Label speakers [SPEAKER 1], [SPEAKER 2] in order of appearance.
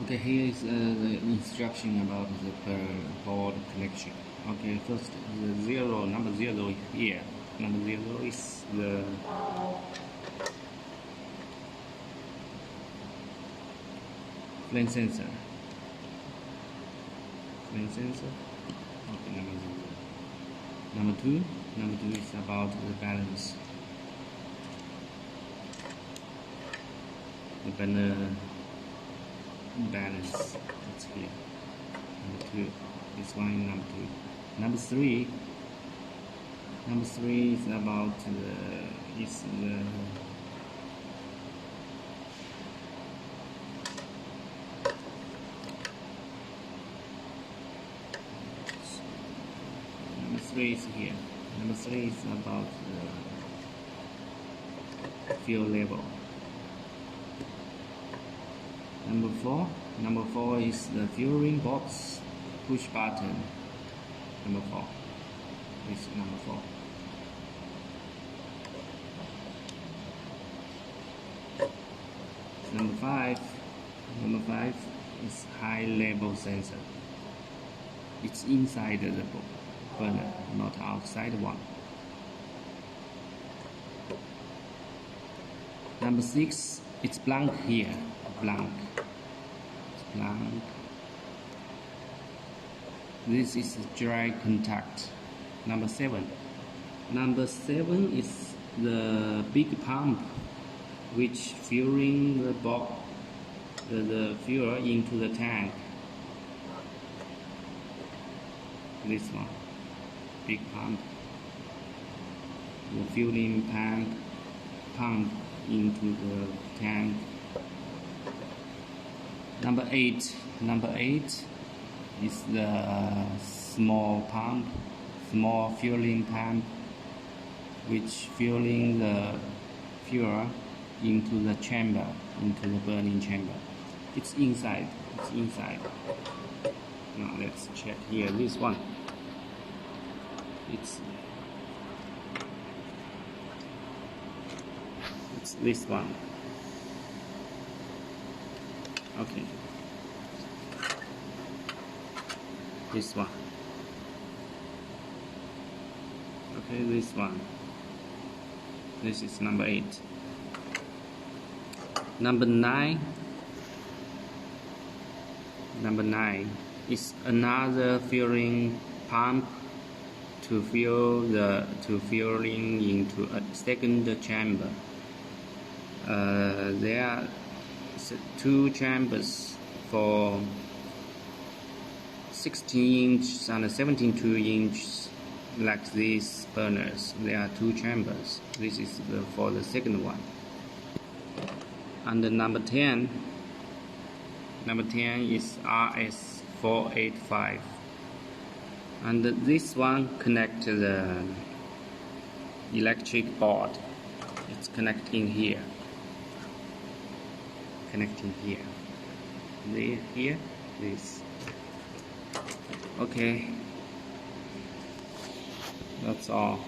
[SPEAKER 1] Okay, here is the instruction about the board connection. Okay, first the zero, number 0 is here. Number 0 is the flame sensor. Flame sensor. Okay, number 0. Number 2 is about the balance. The balance. It's here. Number 2. This one is number 2. Number 3. Number 3 is about the number 3 is here. Number 3 is about the fuel level. Number 4 is the fueling box push button. Number 4. This is number 4. Number 5. Number 5 is high level sensor. It's inside the burner, not outside one. Number 6, it's blank here. Blank. It's blank. This is dry contact. Number 7. Number 7 is the big pump which fueling the fuel into the tank. This one, big pump. The fueling pump into the tank. Number 8 is the small pump, small fueling pump, which fueling the fuel into the chamber, into the burning chamber. It's inside. Now let's check here. This one. It's this one. Okay. This one. Okay, this one. This is number 8. Number 9 is another fueling pump to fueling into a second chamber. There are 2 chambers for 16-inch and 17.2-inch, like these burners. There are 2 chambers. This is for the second one. And the number 10 is RS485, and this one connects the electric board. It's connecting here. Here, this. Okay, that's all.